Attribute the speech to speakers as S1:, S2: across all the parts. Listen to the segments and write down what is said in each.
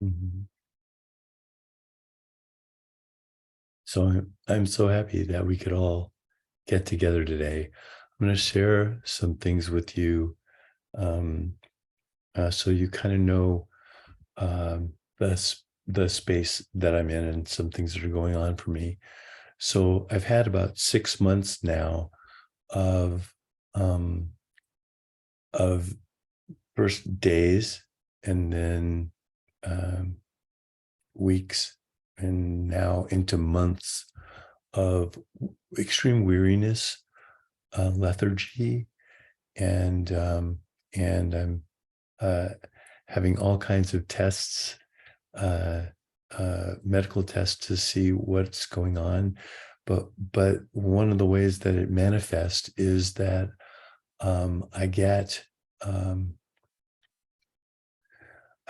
S1: Mhm. So I'm so happy that we could all get together today. I'm going to share some things with you, um, so you kind of know the space that I'm in and some things that are going on for me. So I've had about 6 months now of um, of first days and then um, weeks and now into months of extreme weariness, lethargy, and I'm uh, having all kinds of tests, uh, medical tests to see what's going on. But one of the ways that it manifests is that I get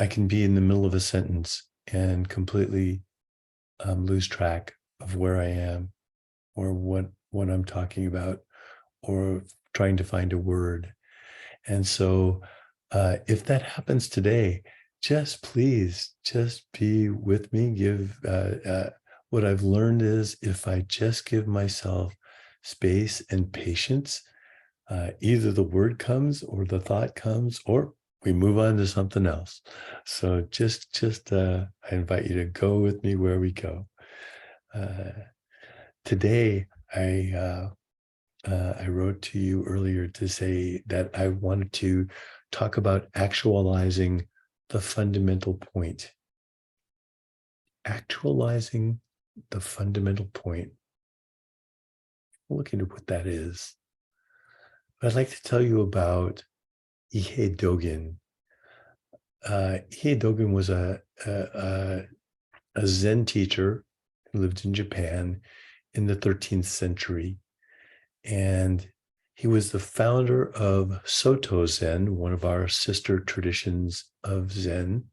S1: I can be in the middle of a sentence and completely lose track of where I am or what I'm talking about or trying to find a word. And so if that happens today, just please just be with me. Give what I've learned is if I just give myself space and patience, either the word comes or the thought comes, or we move on to something else. So just I invite you to go with me where we go. Uh, Today, I wrote to you earlier to say that I wanted to talk about actualizing the fundamental point. Actualizing the fundamental point. Look into what that is. I'd like to tell you about Ihe Dogen. Ihe Dogen was a Zen teacher who lived in Japan in the 13th century. And he was the founder of Soto Zen, one of our sister traditions of Zen,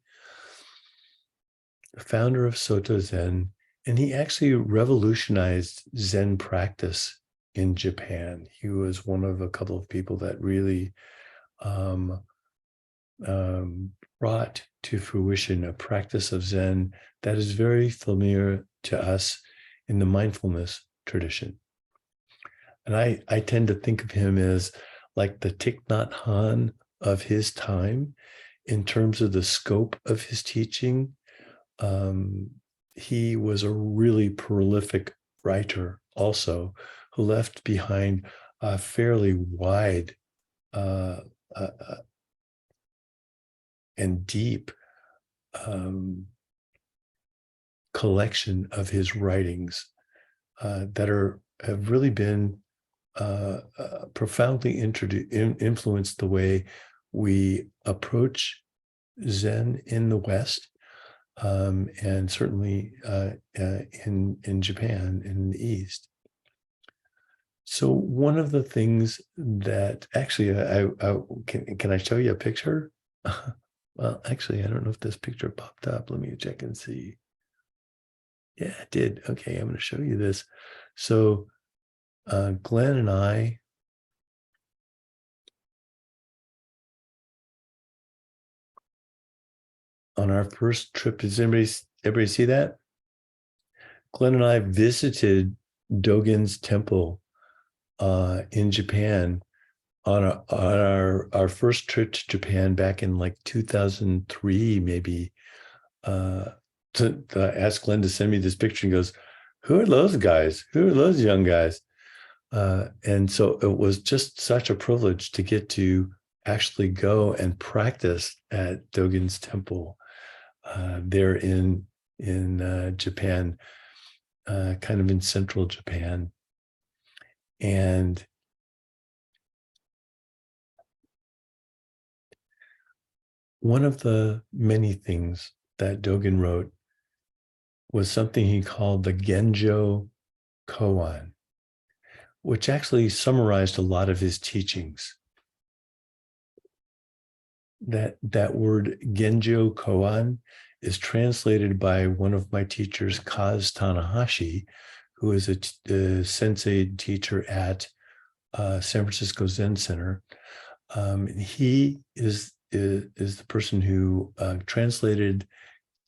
S1: the founder of Soto Zen, and he actually revolutionized Zen practice in Japan. He was one of a couple of people that really um, brought to fruition a practice of Zen that is very familiar to us in the mindfulness tradition. And I tend to think of him as like the Thich Nhat Hanh of his time in terms of the scope of his teaching. Um, he was a really prolific writer also who left behind a fairly wide uh, uh, uh, and deep um, collection of his writings that have really been profoundly influenced the way we approach Zen in the West, and certainly in Japan in the East. So one of the things that actually I can I show you a picture? Well, actually, I don't know if this picture popped up. Let me check and see. Yeah, it did. Okay, I'm going to show you this. So Glenn and I, on our first trip, does everybody see that? Glenn and I visited Dogen's temple in Japan on our first trip to Japan back in like 2003, maybe. Uh, to ask Glenn to send me this picture and goes, "Who are those guys? Who are those young guys?" And so it was just such a privilege to get to actually go and practice at Dogen's temple there in Japan, kind of in central Japan. And one of the many things that Dogen wrote was something he called the Genjo Koan, which actually summarized a lot of his teachings. That word Genjo Koan is translated by one of my teachers, Kaz Tanahashi, who is a sensei teacher at San Francisco Zen Center. He is the person who translated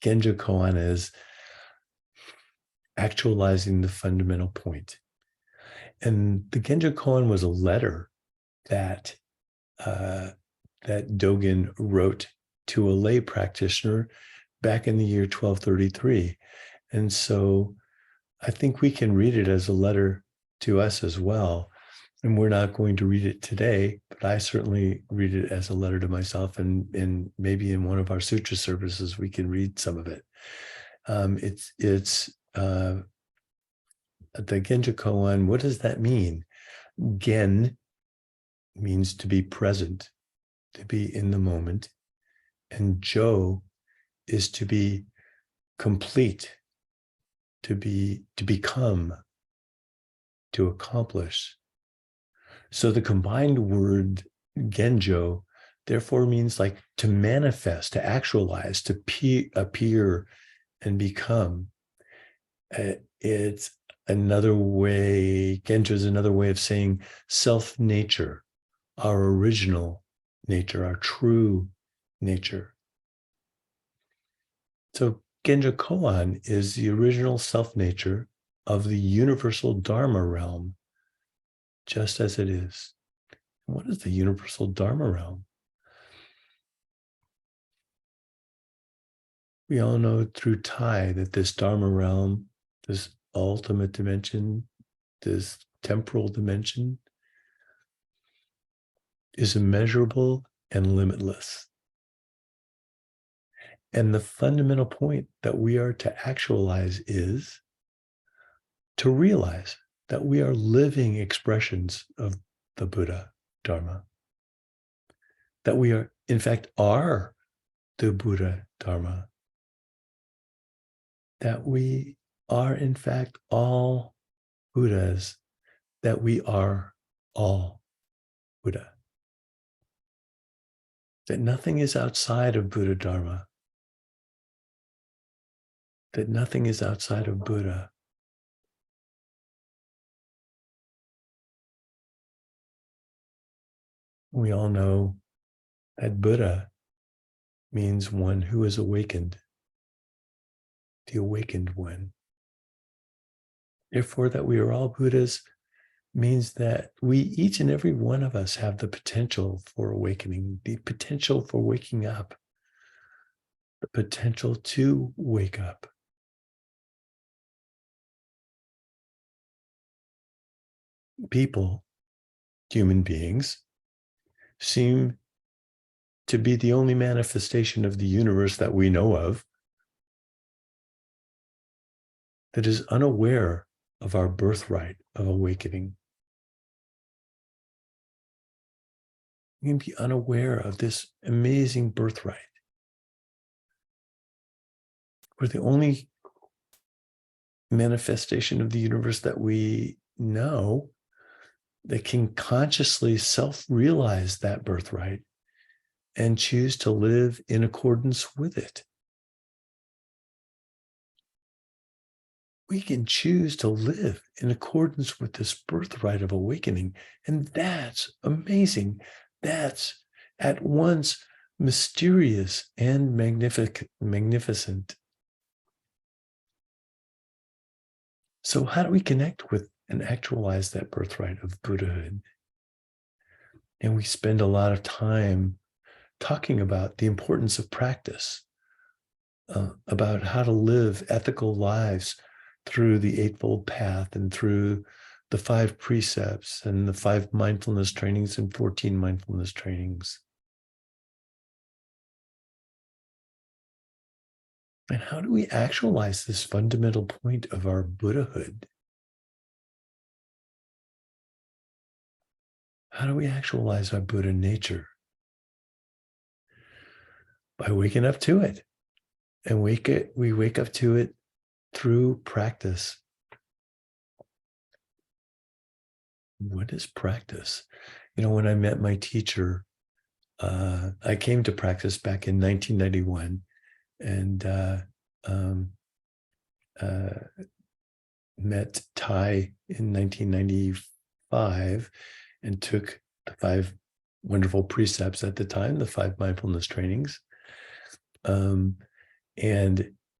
S1: Genjo Koan is actualizing the fundamental point. And the Genjo Koan was a letter that that Dogen wrote to a lay practitioner back in the year 1233. And so I think we can read it as a letter to us as well. And we're not going to read it today, but I certainly read it as a letter to myself. And maybe in one of our sutra services, we can read some of it. It's the Genjo Koan. What does that mean? Gen means to be present, to be in the moment. And Jo is to be complete, to become, to accomplish. So the combined word Genjo therefore means like to manifest, to actualize, to appear and become. It's another way, Genjo is another way of saying self-nature, our original nature, our true nature. So Genjo Koan is the original self-nature of the universal Dharma realm, just as it is. What is the universal Dharma realm? We all know through Thai that this Dharma realm, this ultimate dimension, this temporal dimension, is immeasurable and limitless. And the fundamental point that we are to actualize is to realize that we are living expressions of the Buddha Dharma, that we are, in fact, are the Buddha Dharma, that we are, in fact, all Buddhas, that we are all Buddha, that nothing is outside of Buddha Dharma, that nothing is outside of Buddha. We all know that Buddha means one who is awakened, the awakened one. Therefore, that we are all Buddhas means that we, each and every one of us, have the potential for awakening, the potential for waking up, the potential to wake up. People, human beings, seem to be the only manifestation of the universe that we know of that is unaware of our birthright of awakening. We can be unaware of this amazing birthright. We're the only manifestation of the universe that we know that can consciously self-realize that birthright and choose to live in accordance with it. We can choose to live in accordance with this birthright of awakening. And that's amazing. That's at once mysterious and magnificent. So how do we connect with and actualize that birthright of Buddhahood? And we spend a lot of time talking about the importance of practice, about how to live ethical lives through the Eightfold Path and through the 5 precepts and the 5 mindfulness trainings and 14 mindfulness trainings. And how do we actualize this fundamental point of our Buddhahood? How do we actualize our Buddha nature? By waking up to it. And we wake up to it through practice. What is practice? You know, when I met my teacher, I came to practice back in 1991 and met Thai in 1995 and took the 5 wonderful precepts at the time, the 5 mindfulness trainings. And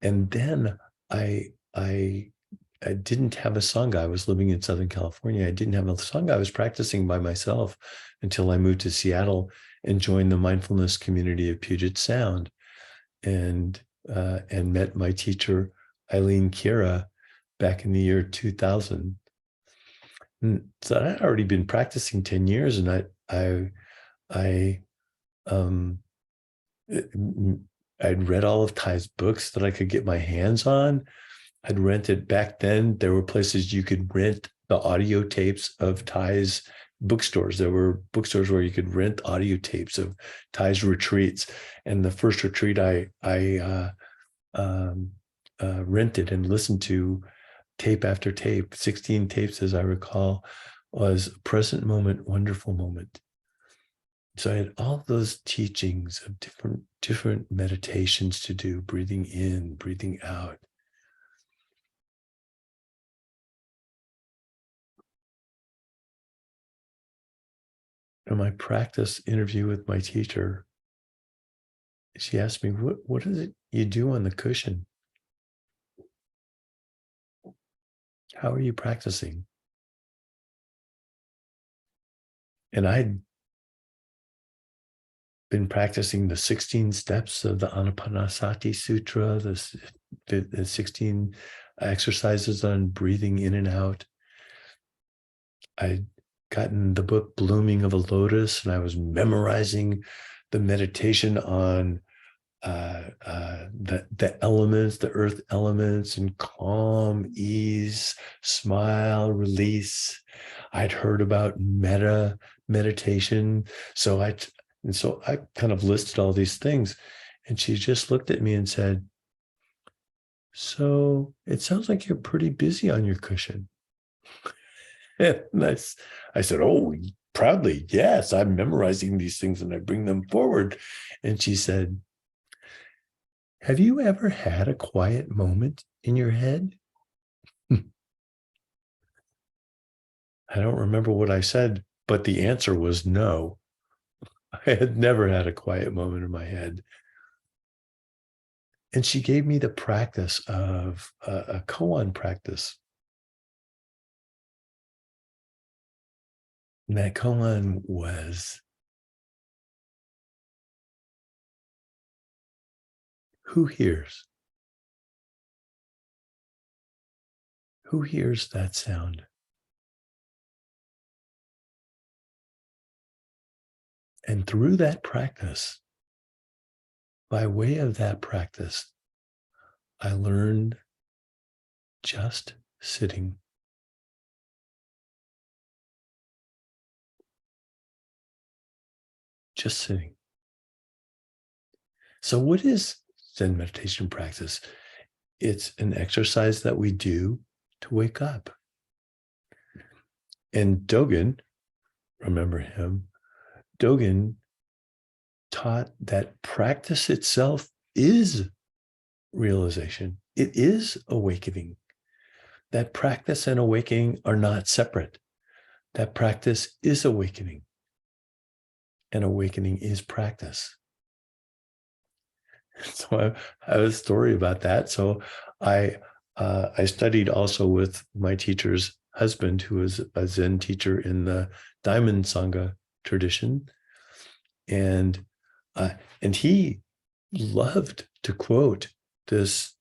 S1: And then I I didn't have a sangha. I was living in Southern California. I didn't have a sangha. I was practicing by myself until I moved to Seattle and joined the mindfulness community of Puget Sound, and met my teacher Eileen Kira back in the year 2000. And so I'd already been practicing 10 years, and I um I'd read all of Ty's books that I could get my hands on. I'd rented back then. There were places you could rent the audio tapes of Ty's bookstores. There were bookstores where you could rent audio tapes of Ty's retreats. And the first retreat I rented and listened to tape after tape, 16 tapes as I recall, was present moment, wonderful moment. So I had all those teachings of different meditations to do, breathing in, breathing out. In my practice interview with my teacher, she asked me, what is it you do on the cushion? How are you practicing? And I'd been practicing the 16 steps of the Anapanasati Sutra, the 16 exercises on breathing in and out. I'd gotten the book Blooming of a Lotus, and I was memorizing the meditation on the elements, the earth elements, and calm, ease, smile, release. I'd heard about meditation, so I kind of listed all these things, and she just looked at me and said, "So it sounds like you're pretty busy on your cushion." And I said, "Oh, proudly, yes, I'm memorizing these things and I bring them forward." And she said, "Have you ever had a quiet moment in your head?" I don't remember what I said, but the answer was no. I had never had a quiet moment in my head. And she gave me the practice of a koan practice. And that koan was, who hears? Who hears that sound? And through that practice, by way of that practice, I learned just sitting. Just sitting. So, what is Zen meditation practice? It's an exercise that we do to wake up. And Dogen, remember him, Dogen taught that practice itself is realization. It is awakening. That practice and awakening are not separate. That practice is awakening. And awakening is practice. So I have a story about that. So I studied also with my teacher's husband, who was a Zen teacher in the Diamond Sangha tradition, and and he loved to quote this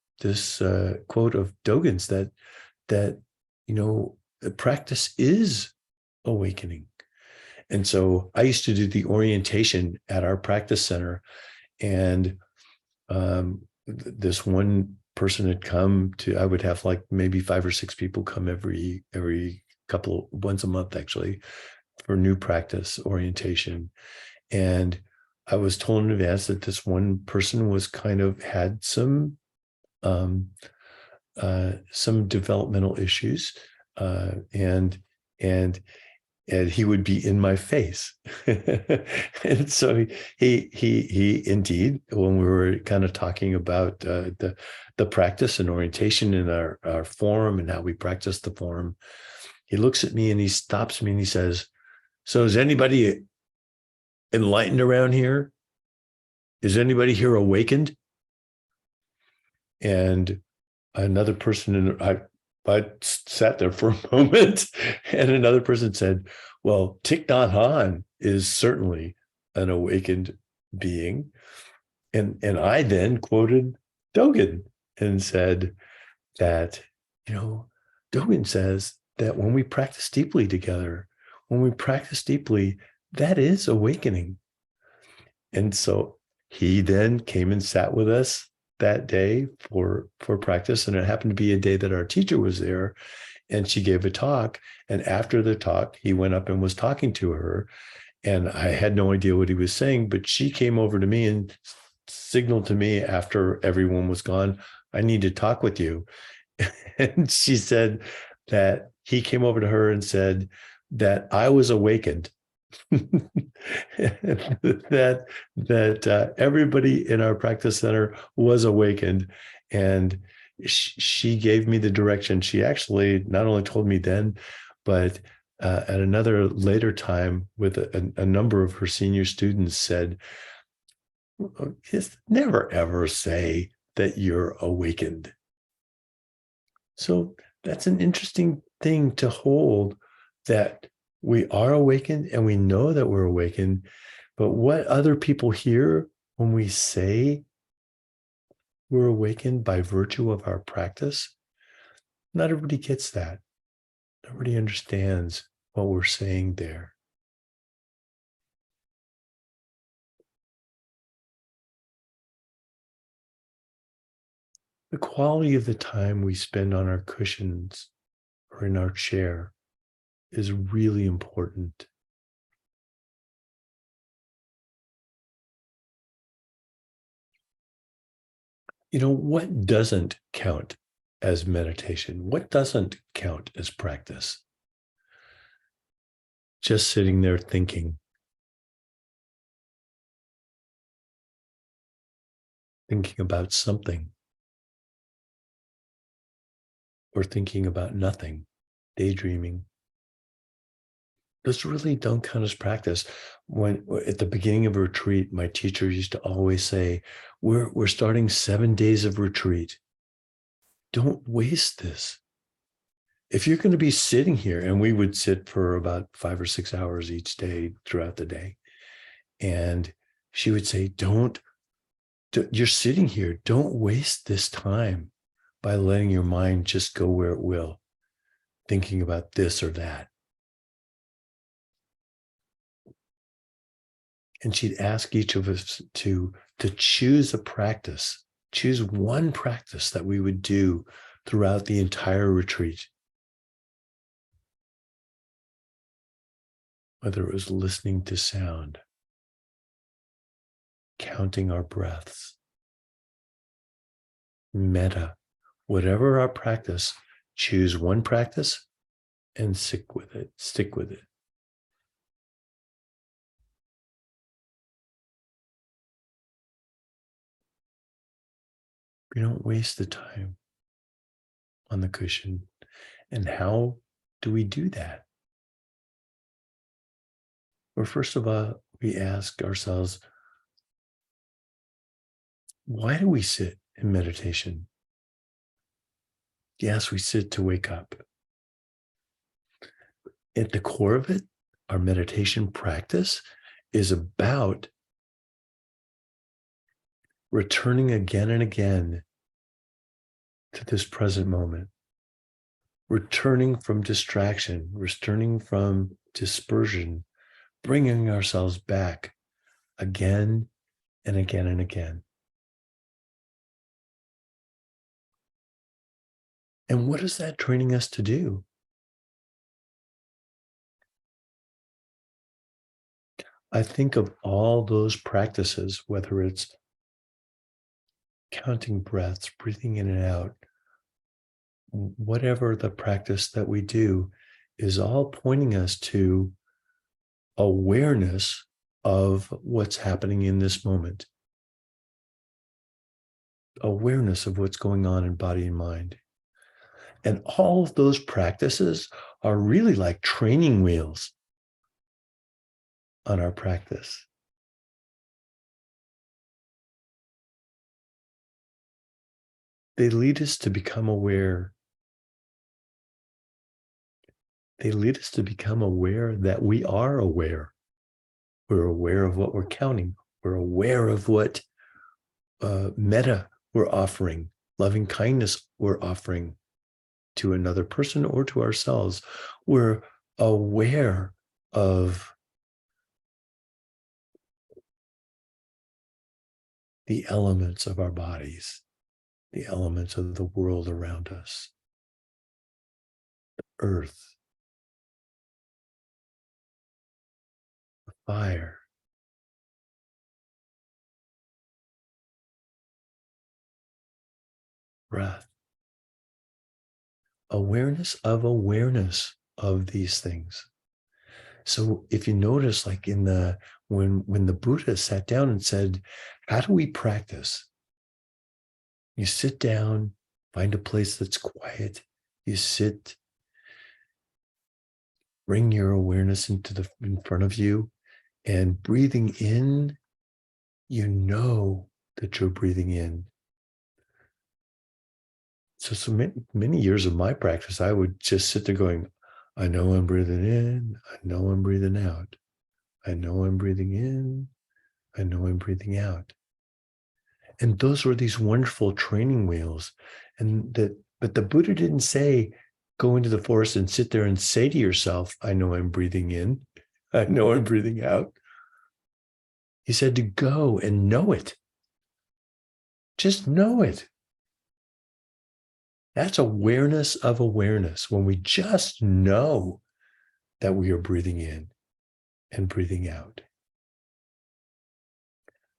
S1: quote of Dogen's that practice is awakening. And so I used to do the orientation at our practice center, and this one person had come to, I would have like maybe 5 or 6 people come every once a month actually, for new practice orientation. And I was told in advance that this one person was kind of had some developmental issues, and and and he would be in my face. And so he indeed, when we were kind of talking about the practice and orientation in our form and how we practice the form, he looks at me and he stops me and he says, "So is anybody enlightened around here? Is anybody here awakened?" And another person, I sat there for a moment, and another person said, well, Thich Nhat Hanh is certainly an awakened being. And I then quoted Dogen and said that, Dogen says that when we practice deeply together, when we practice deeply, that is awakening. And so he then came and sat with us that day for practice. And it happened to be a day that our teacher was there, and she gave a talk. And after the talk, he went up and was talking to her. And I had no idea what he was saying, but she came over to me and signaled to me after everyone was gone, I need to talk with you. And she said that he came over to her and said that I was awakened. that everybody in our practice center was awakened, and she gave me the direction. She actually not only told me then, but at another later time with a number of her senior students said, never ever say that you're awakened. So that's an interesting thing to hold, that we are awakened and we know that we're awakened, but what other people hear when we say we're awakened by virtue of our practice, not everybody gets that. Nobody understands what we're saying there. The quality of the time we spend on our cushions or in our chair is really important. What doesn't count as meditation? What doesn't count as practice? Just sitting there thinking about something, or thinking about nothing, daydreaming. Those really don't count as practice. When at the beginning of a retreat, my teacher used to always say, we're starting 7 days of retreat. Don't waste this. If you're going to be sitting here, and we would sit for about 5 or 6 hours each day throughout the day, and she would say, you're sitting here, don't waste this time by letting your mind just go where it will, thinking about this or that. And she'd ask each of us to choose a practice, choose one practice that we would do throughout the entire retreat. Whether it was listening to sound, counting our breaths, metta, whatever our practice, choose one practice and stick with it. We don't waste the time on the cushion. And how do we do that? Well, first of all, we ask ourselves, why do we sit in meditation? Yes, we sit to wake up. At the core of it, our meditation practice is about returning again and again to this present moment, returning from distraction, returning from dispersion, bringing ourselves back again and again and again. And what is that training us to do? I think of all those practices, whether it's counting breaths, breathing in and out, whatever the practice that we do, is all pointing us to awareness of what's happening in this moment, awareness of what's going on in body and mind. And all of those practices are really like training wheels on our practice. They lead us to become aware. They lead us to become aware that we are aware. We're aware of what we're counting. We're aware of what metta we're offering, loving kindness we're offering to another person or to ourselves. We're aware of the elements of our bodies, the elements of the world around us, earth, fire, breath, awareness of these things. So if you notice, like in the when the Buddha sat down and said, how do we practice? You sit down, find a place that's quiet, you sit, bring your awareness in front of you, and breathing in, you know that you're breathing in. So many years of my practice, I would just sit there going, I know I'm breathing in, I know I'm breathing out. I know I'm breathing in, I know I'm breathing out. And those were these wonderful training wheels. But the Buddha didn't say, go into the forest and sit there and say to yourself, I know I'm breathing in, I know I'm breathing out. He said to go and know it. Just know it. That's awareness of awareness, when we just know that we are breathing in and breathing out.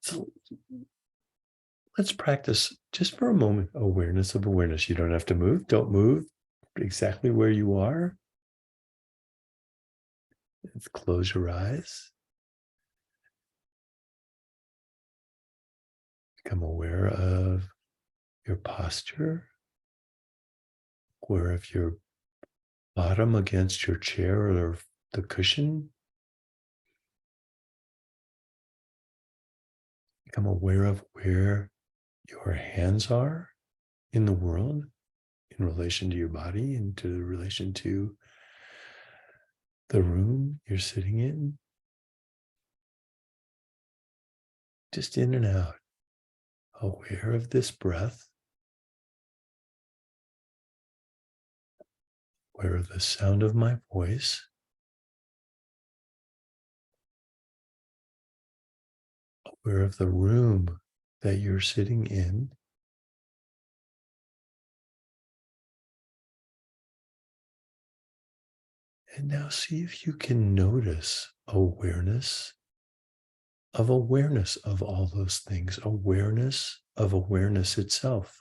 S1: So let's practice just for a moment awareness of awareness. You don't have to move. Don't move exactly where you are. Let's close your eyes. Become aware of your posture, aware of your bottom against your chair or the cushion. Become aware of where your hands are in the world in relation to your body and to relation to the room you're sitting in. Just in and out, aware of this breath, aware of the sound of my voice, aware of the room that you're sitting in. And now see if you can notice awareness of all those things, awareness of awareness itself.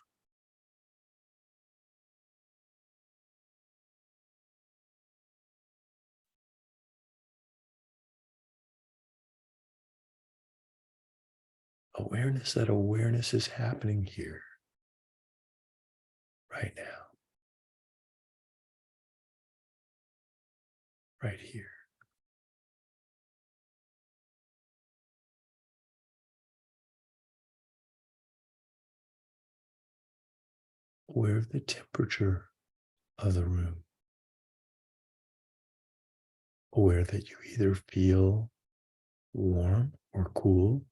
S1: Awareness that awareness is happening here, right now, right here. Aware of the temperature of the room. Aware that you either feel warm or cool,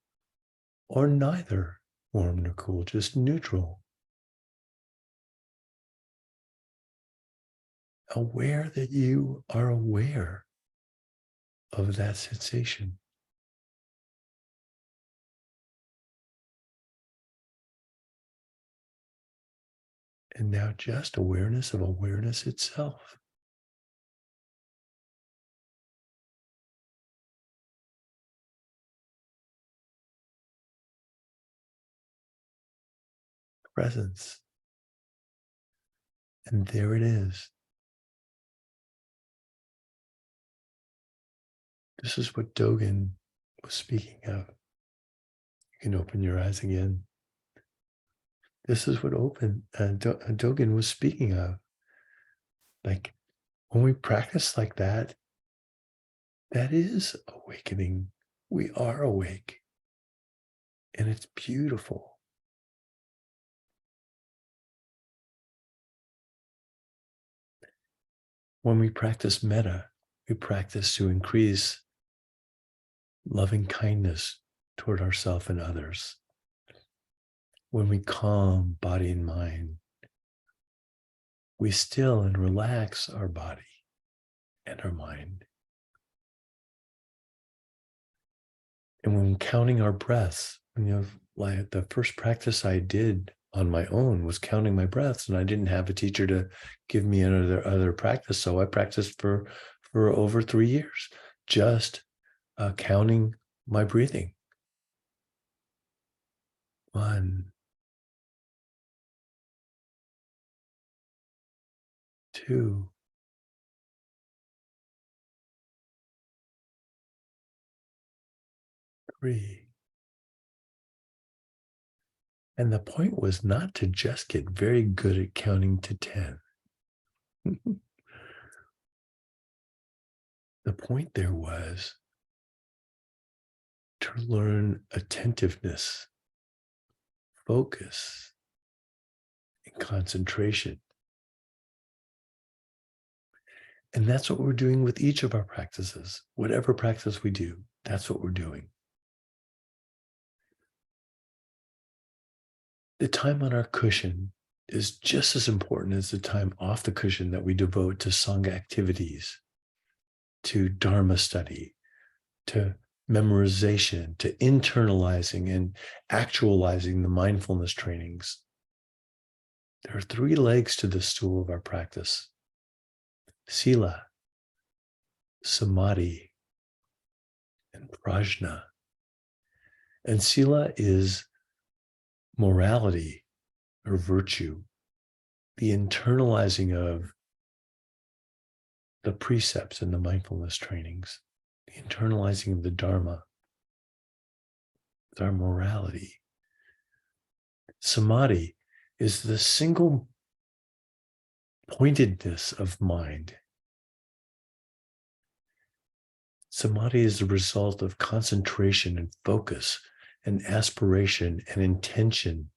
S1: or neither warm nor cool, just neutral. Aware that you are aware of that sensation. And now just awareness of awareness itself. Presence. And there it is. This is what Dogen was speaking of. You can open your eyes again. This is what Dogen was speaking of. Like when we practice like that, that is awakening. We are awake. And it's beautiful. When we practice metta, we practice to increase loving kindness toward ourselves and others. When we calm body and mind, we still and relax our body and our mind. And when counting our breaths, like the first practice I did on my own was counting my breaths, and I didn't have a teacher to give me another practice. So I practiced for over 3 years, just counting my breathing. 1, 2, 3. And the point was not to just get very good at counting to 10. The point there was to learn attentiveness, focus, and concentration. And that's what we're doing with each of our practices. Whatever practice we do, that's what we're doing. The time on our cushion is just as important as the time off the cushion that we devote to Sangha activities, to Dharma study, to memorization, to internalizing and actualizing the mindfulness trainings. There are 3 legs to the stool of our practice: sila, samadhi, and prajna. And sila is morality or virtue, the internalizing of the precepts and the mindfulness trainings, the internalizing of the Dharma with our morality. Samadhi is the single pointedness of mind. Samadhi is the result of concentration and focus and aspiration and intention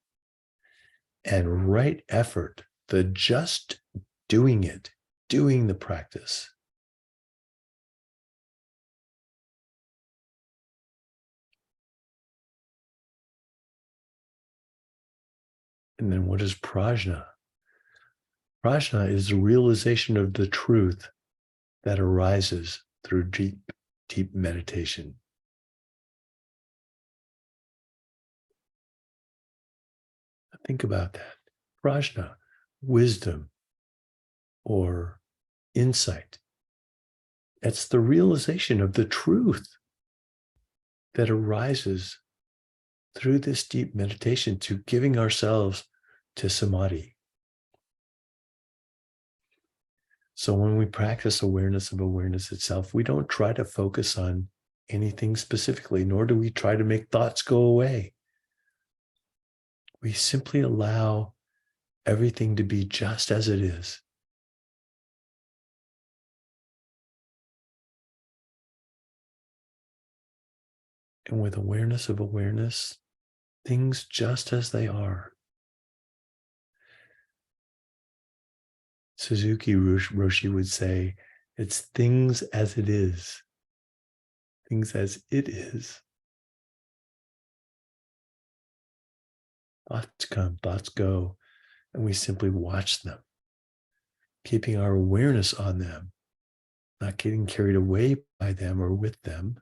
S1: and right effort, the just doing it, doing the practice. And then what is prajna? Prajna is the realization of the truth that arises through deep, deep meditation. Think about that. Prajna, wisdom or insight. That's the realization of the truth that arises through this deep meditation to giving ourselves to samadhi. So when we practice awareness of awareness itself, we don't try to focus on anything specifically, nor do we try to make thoughts go away. We simply allow everything to be just as it is. And with awareness of awareness, things just as they are. Suzuki Roshi would say, it's things as it is. Things as it is. Thoughts come, thoughts go, and we simply watch them, keeping our awareness on them, not getting carried away by them or with them.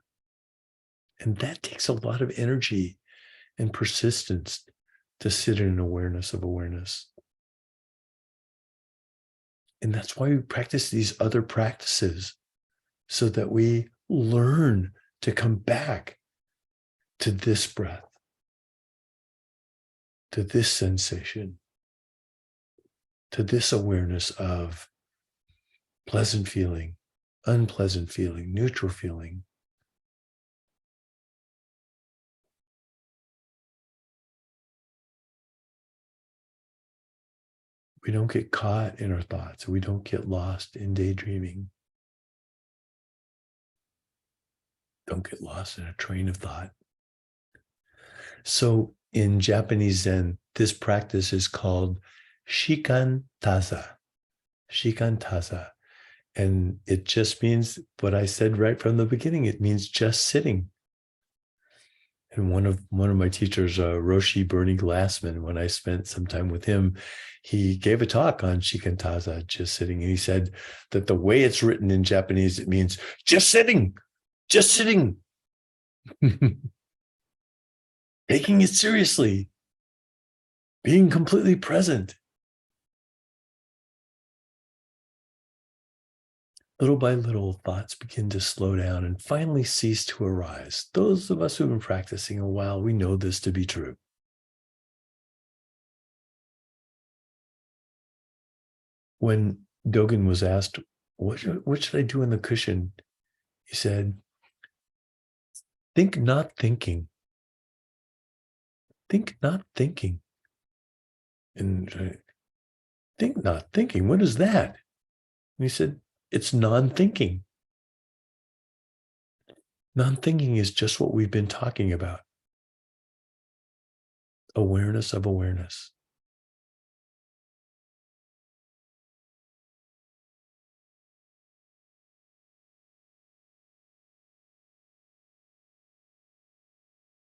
S1: And that takes a lot of energy and persistence to sit in awareness of awareness. And that's why we practice these other practices, so that we learn to come back to this breath, to this sensation, to this awareness of pleasant feeling, unpleasant feeling, neutral feeling. We don't get caught in our thoughts. We don't get lost in daydreaming. Don't get lost in a train of thought. So in Japanese Zen, this practice is called shikan taza. Shikan taza. And it just means what I said right from the beginning. It means just sitting. And one of my teachers, Roshi Bernie Glassman, when I spent some time with him, he gave a talk on shikantaza, just sitting. And he said that the way it's written in Japanese, it means just sitting, just sitting, taking it seriously, being completely present. Little by little, thoughts begin to slow down and finally cease to arise. Those of us who've been practicing a while, we know this to be true. When Dogen was asked, what should I do in the cushion? He said, think not thinking. Think not thinking. And think not thinking, what is that? And he said, it's non-thinking. Non-thinking is just what we've been talking about. Awareness of awareness.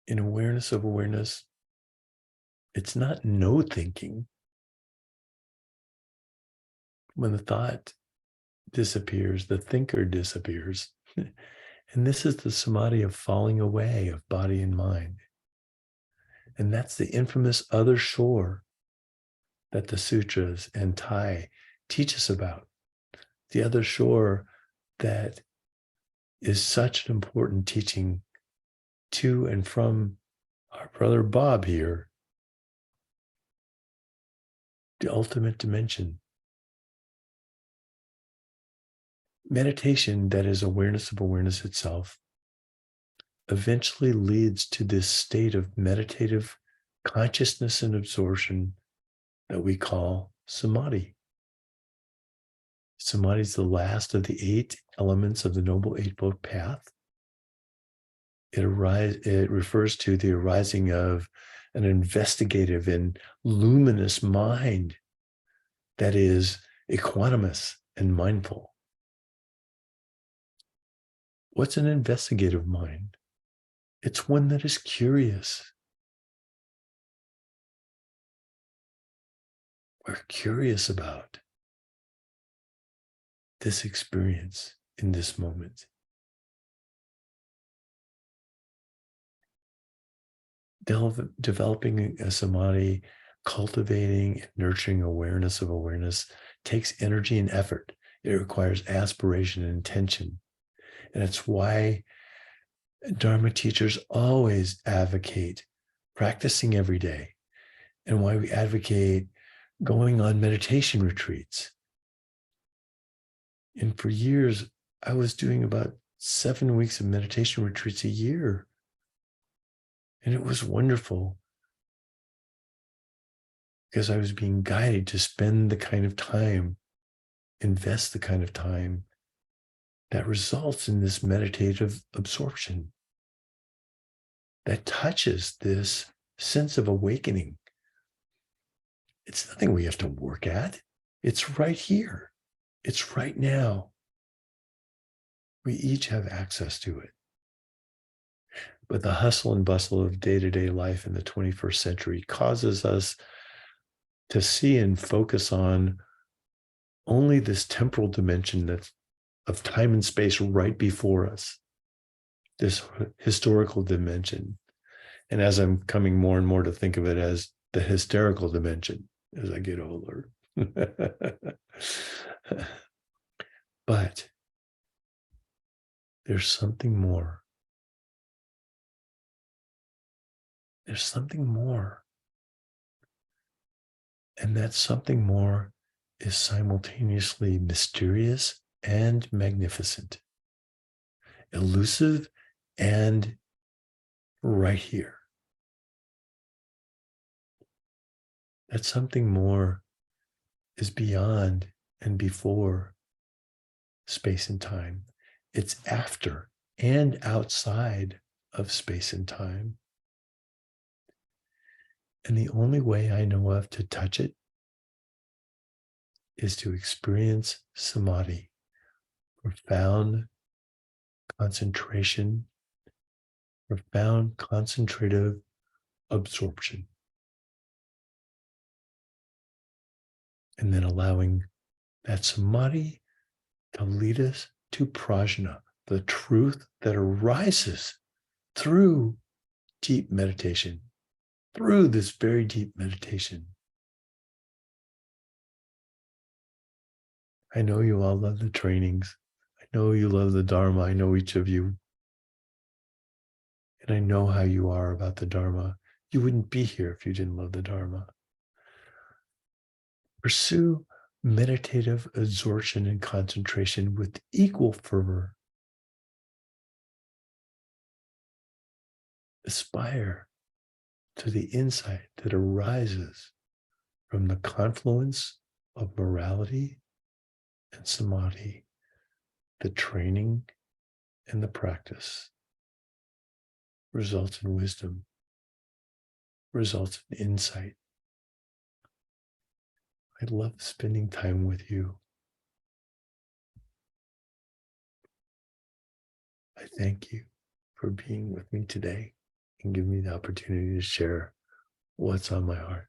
S1: In awareness of awareness, it's not no thinking. When the thought disappears, the thinker disappears. And this is the samadhi of falling away of body and mind. And that's the infamous other shore that the sutras and Thai teach us about. The other shore that is such an important teaching to and from our brother Bob here, the ultimate dimension. Meditation, that is awareness of awareness itself, eventually leads to this state of meditative consciousness and absorption that we call samadhi. Samadhi is the last of the 8 elements of the Noble Eightfold Path. It refers to the arising of an investigative and luminous mind that is equanimous and mindful. What's an investigative mind? It's one that is curious. We're curious about this experience in this moment. Developing a samadhi, cultivating and nurturing awareness of awareness takes energy and effort. It requires aspiration and intention. And it's why Dharma teachers always advocate practicing every day, and why we advocate going on meditation retreats. And for years, I was doing about 7 weeks of meditation retreats a year. And it was wonderful because I was being guided to spend the kind of time, invest the kind of time that results in this meditative absorption that touches this sense of awakening. It's nothing we have to work at. It's right here. It's right now. We each have access to it. But the hustle and bustle of day-to-day life in the 21st century causes us to see and focus on only this temporal dimension that's of time and space right before us, this historical dimension. And as I'm coming more and more to think of it as the hysterical dimension as I get older. But there's something more. There's something more. And that something more is simultaneously mysterious and magnificent, elusive and right here. That something more is beyond and before space and time. It's after and outside of space and time. And the only way I know of to touch it is to experience samadhi, profound concentration, profound concentrative absorption. And then allowing that samadhi to lead us to prajna, the truth that arises through deep meditation, through this very deep meditation. I know you all love the trainings. I know you love the Dharma. I know each of you. And I know how you are about the Dharma. You wouldn't be here if you didn't love the Dharma. Pursue meditative absorption and concentration with equal fervor. Aspire to the insight that arises from the confluence of morality and samadhi, the training and the practice results in wisdom, results in insight. I love spending time with you. I thank you for being with me today and giving me the opportunity to share what's on my heart.